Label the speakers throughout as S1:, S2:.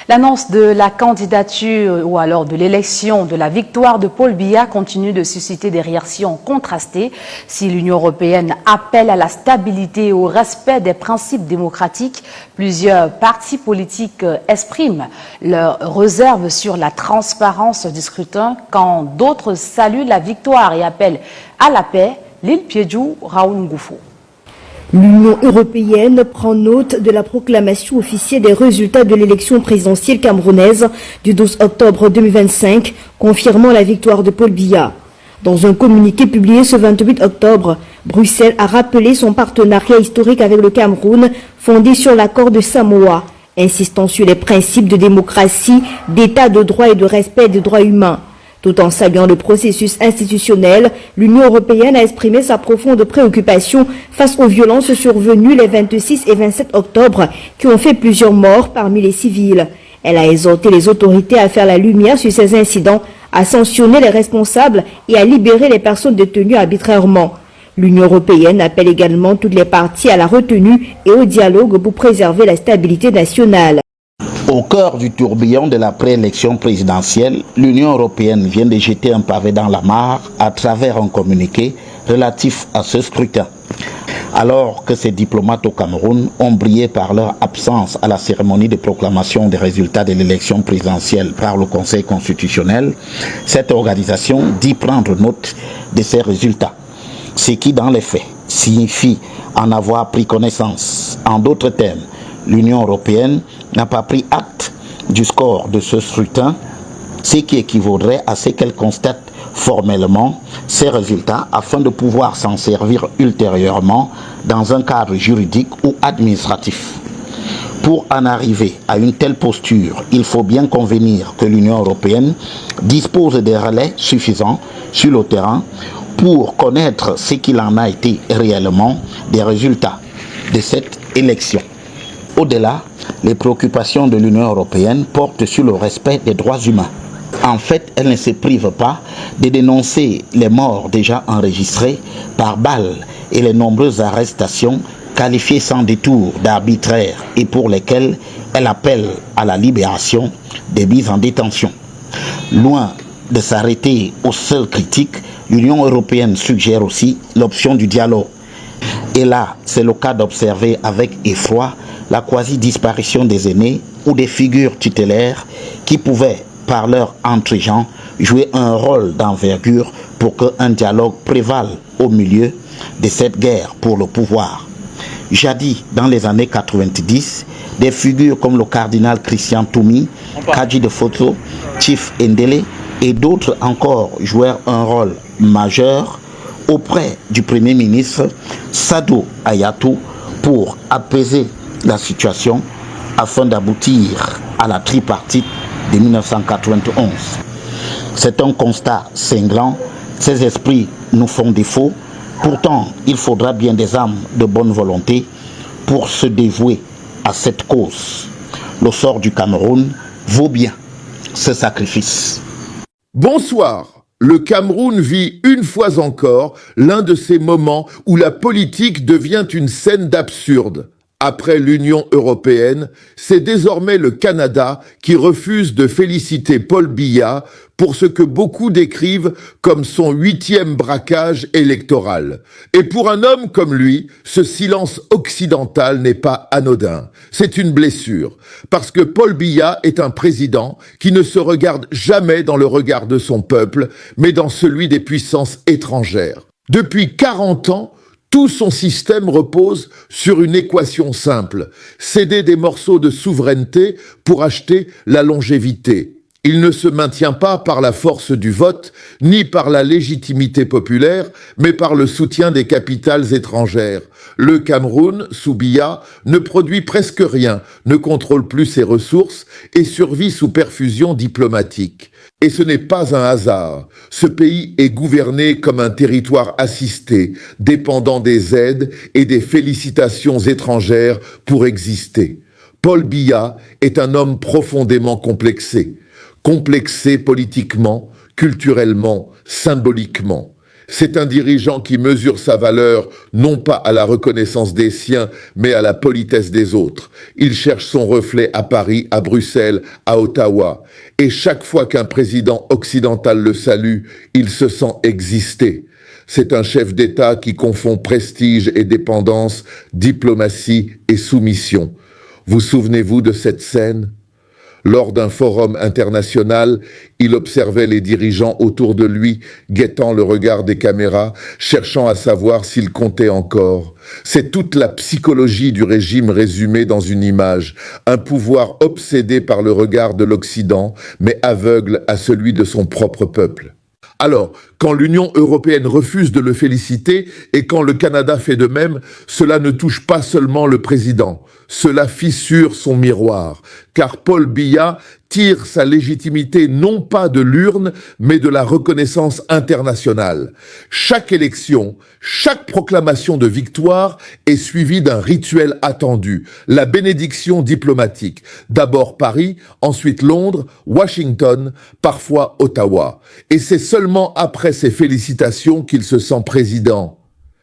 S1: L'annonce de la candidature ou alors de l'élection de la victoire de Paul Biya continue de susciter des réactions contrastées. Si l'Union européenne appelle à la stabilité et au respect des principes démocratiques, plusieurs partis politiques expriment leurs réserves sur la transparence du scrutin, quand d'autres saluent la victoire et appellent à la paix. L'île Piedjou, Raoul Ngoufo.
S2: L'Union européenne prend note de la proclamation officielle des résultats de l'élection présidentielle camerounaise du 12 octobre 2025, confirmant la victoire de Paul Biya. Dans un communiqué publié ce 28 octobre, Bruxelles a rappelé son partenariat historique avec le Cameroun, fondé sur l'accord de Samoa, insistant sur les principes de démocratie, d'état de droit et de respect des droits humains. Tout en saluant le processus institutionnel, l'Union européenne a exprimé sa profonde préoccupation face aux violences survenues les 26 et 27 octobre qui ont fait plusieurs morts parmi les civils. Elle a exhorté les autorités à faire la lumière sur ces incidents, à sanctionner les responsables et à libérer les personnes détenues arbitrairement. L'Union européenne appelle également toutes les parties à la retenue et au dialogue pour préserver la stabilité nationale.
S3: Au cœur du tourbillon de la préélection présidentielle, l'Union européenne vient de jeter un pavé dans la mare à travers un communiqué relatif à ce scrutin. Alors que ces diplomates au Cameroun ont brillé par leur absence à la cérémonie de proclamation des résultats de l'élection présidentielle par le Conseil constitutionnel, cette organisation dit prendre note de ces résultats, ce qui dans les faits signifie en avoir pris connaissance. En d'autres termes, l'Union européenne n'a pas pris acte du score de ce scrutin, ce qui équivaudrait à ce qu'elle constate formellement ces résultats afin de pouvoir s'en servir ultérieurement dans un cadre juridique ou administratif. Pour en arriver à une telle posture, il faut bien convenir que l'Union européenne dispose des relais suffisants sur le terrain pour connaître ce qu'il en a été réellement des résultats de cette élection. Au-delà, les préoccupations de l'Union européenne portent sur le respect des droits humains. En fait, elle ne se prive pas de dénoncer les morts déjà enregistrées par balles et les nombreuses arrestations qualifiées sans détour d'arbitraires et pour lesquelles elle appelle à la libération des mises en détention. Loin de s'arrêter aux seules critiques, l'Union européenne suggère aussi l'option du dialogue. Et là, c'est le cas d'observer avec effroi la quasi-disparition des aînés ou des figures tutélaires qui pouvaient, par leur entre-gens, jouer un rôle d'envergure pour qu'un dialogue prévale au milieu de cette guerre pour le pouvoir. Jadis, dans les années 90, des figures comme le cardinal Christian Toumi, Kadji de Foto, Chief Ndele et d'autres encore jouèrent un rôle majeur auprès du Premier ministre Sadou Ayatou pour apaiser la situation afin d'aboutir à la tripartite de 1991. C'est un constat cinglant, ces esprits nous font défaut, pourtant il faudra bien des âmes de bonne volonté pour se dévouer à cette cause. Le sort du Cameroun vaut bien ce sacrifice.
S4: Bonsoir. Le Cameroun vit une fois encore l'un de ces moments où la politique devient une scène d'absurde. Après l'Union européenne, c'est désormais le Canada qui refuse de féliciter Paul Biya pour ce que beaucoup décrivent comme son 8e braquage électoral. Et pour un homme comme lui, ce silence occidental n'est pas anodin. C'est une blessure, parce que Paul Biya est un président qui ne se regarde jamais dans le regard de son peuple, mais dans celui des puissances étrangères. Depuis 40 ans, tout son système repose sur une équation simple, céder des morceaux de souveraineté pour acheter la longévité. Il ne se maintient pas par la force du vote, ni par la légitimité populaire, mais par le soutien des capitales étrangères. Le Cameroun, sous Biya, ne produit presque rien, ne contrôle plus ses ressources et survit sous perfusion diplomatique. Et ce n'est pas un hasard. Ce pays est gouverné comme un territoire assisté, dépendant des aides et des félicitations étrangères pour exister. Paul Biya est un homme profondément complexé politiquement, culturellement, symboliquement. C'est un dirigeant qui mesure sa valeur non pas à la reconnaissance des siens, mais à la politesse des autres. Il cherche son reflet à Paris, à Bruxelles, à Ottawa. Et chaque fois qu'un président occidental le salue, il se sent exister. C'est un chef d'État qui confond prestige et dépendance, diplomatie et soumission. Vous souvenez-vous de cette scène ? Lors d'un forum international, il observait les dirigeants autour de lui, guettant le regard des caméras, cherchant à savoir s'ils comptaient encore. C'est toute la psychologie du régime résumée dans une image, un pouvoir obsédé par le regard de l'Occident, mais aveugle à celui de son propre peuple. Alors, quand l'Union européenne refuse de le féliciter et quand le Canada fait de même, cela ne touche pas seulement le président, cela fissure son miroir, car Paul Biya tire sa légitimité non pas de l'urne, mais de la reconnaissance internationale. Chaque élection, chaque proclamation de victoire est suivie d'un rituel attendu, la bénédiction diplomatique. D'abord Paris, ensuite Londres, Washington, parfois Ottawa. Et c'est seulement après ces félicitations qu'il se sent président.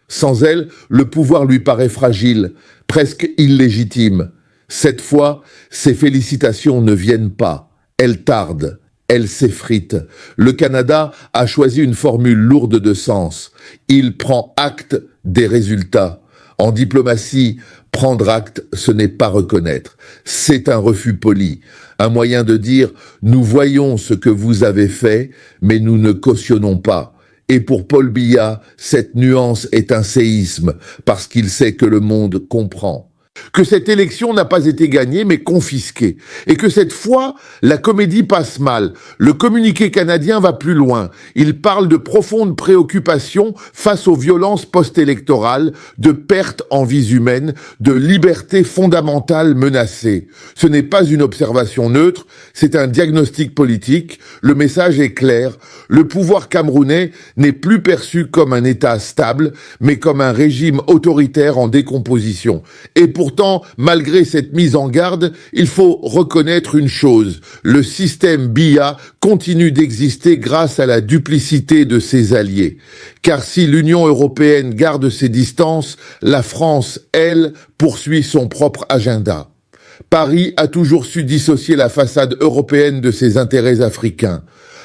S4: Sans elle, le pouvoir lui paraît fragile, presque illégitime. Cette fois, ces félicitations ne viennent pas. Elles tardent, elles s'effritent. Le Canada a choisi une formule lourde de sens. Il prend acte des résultats. En diplomatie, prendre acte, ce n'est pas reconnaître. C'est un refus poli, un moyen de dire « nous voyons ce que vous avez fait, mais nous ne cautionnons pas ». Et pour Paul Biya, cette nuance est un séisme, parce qu'il sait que le monde comprend. Que cette élection n'a pas été gagnée, mais confisquée. Et que cette fois, la comédie passe mal. Le communiqué canadien va plus loin. Il parle de profondes préoccupations face aux violences post-électorales, de pertes en vies humaines, de libertés fondamentales menacées. Ce n'est pas une observation neutre, c'est un diagnostic politique. Le message est clair. Le pouvoir camerounais n'est plus perçu comme un État stable, mais comme un régime autoritaire en décomposition. Et pourtant, malgré cette mise en garde, il faut reconnaître une chose. Le système Biya continue d'exister grâce à la duplicité de ses alliés. Car si l'Union européenne garde ses distances, la France, elle, poursuit son propre agenda. Paris a toujours su dissocier la façade européenne de ses intérêts africains.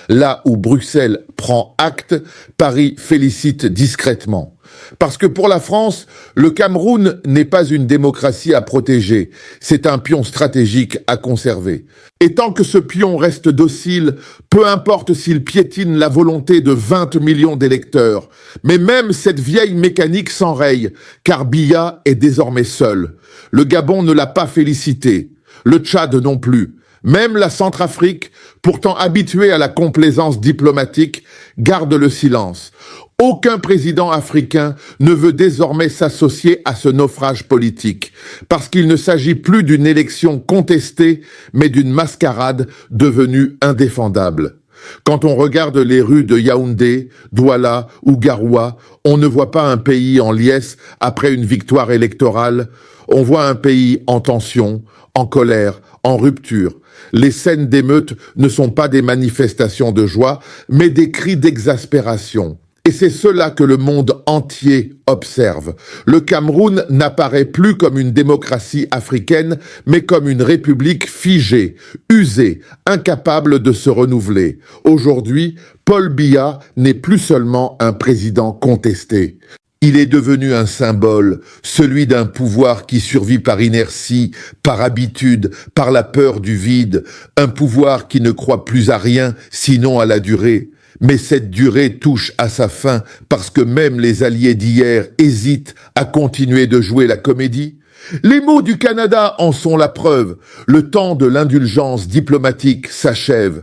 S4: Là où Bruxelles prend acte, Paris félicite discrètement. Parce que pour la France, le Cameroun n'est pas une démocratie à protéger, c'est un pion stratégique à conserver. Et tant que ce pion reste docile, peu importe s'il piétine la volonté de 20 millions d'électeurs, mais même cette vieille mécanique s'enraye, car Biya est désormais seul. Le Gabon ne l'a pas félicité, le Tchad non plus. Même la Centrafrique, pourtant habituée à la complaisance diplomatique, garde le silence. Aucun président africain ne veut désormais s'associer à ce naufrage politique, parce qu'il ne s'agit plus d'une élection contestée, mais d'une mascarade devenue indéfendable. Quand on regarde les rues de Yaoundé, Douala ou Garoua, on ne voit pas un pays en liesse après une victoire électorale, on voit un pays en tension, en colère, en rupture. Les scènes d'émeutes ne sont pas des manifestations de joie, mais des cris d'exaspération. Et c'est cela que le monde entier observe. Le Cameroun n'apparaît plus comme une démocratie africaine, mais comme une république figée, usée, incapable de se renouveler. Aujourd'hui, Paul Biya n'est plus seulement un président contesté. Il est devenu un symbole, celui d'un pouvoir qui survit par inertie, par habitude, par la peur du vide, un pouvoir qui ne croit plus à rien, sinon à la durée. Mais cette durée touche à sa fin parce que même les alliés d'hier hésitent à continuer de jouer la comédie. Les mots du Canada en sont la preuve. Le temps de l'indulgence diplomatique s'achève.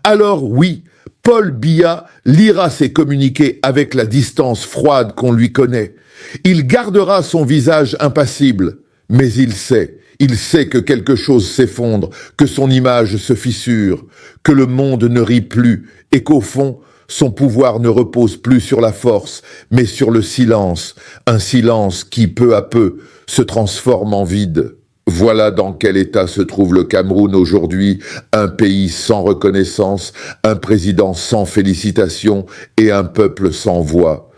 S4: Alors oui, Paul Biya lira ses communiqués avec la distance froide qu'on lui connaît. Il gardera son visage impassible, mais il sait que quelque chose s'effondre, que son image se fissure, que le monde ne rit plus et qu'au fond, son pouvoir ne repose plus sur la force, mais sur le silence, un silence qui peu à peu se transforme en vide. Voilà dans quel état se trouve le Cameroun aujourd'hui, un pays sans reconnaissance, un président sans félicitations et un peuple sans voix.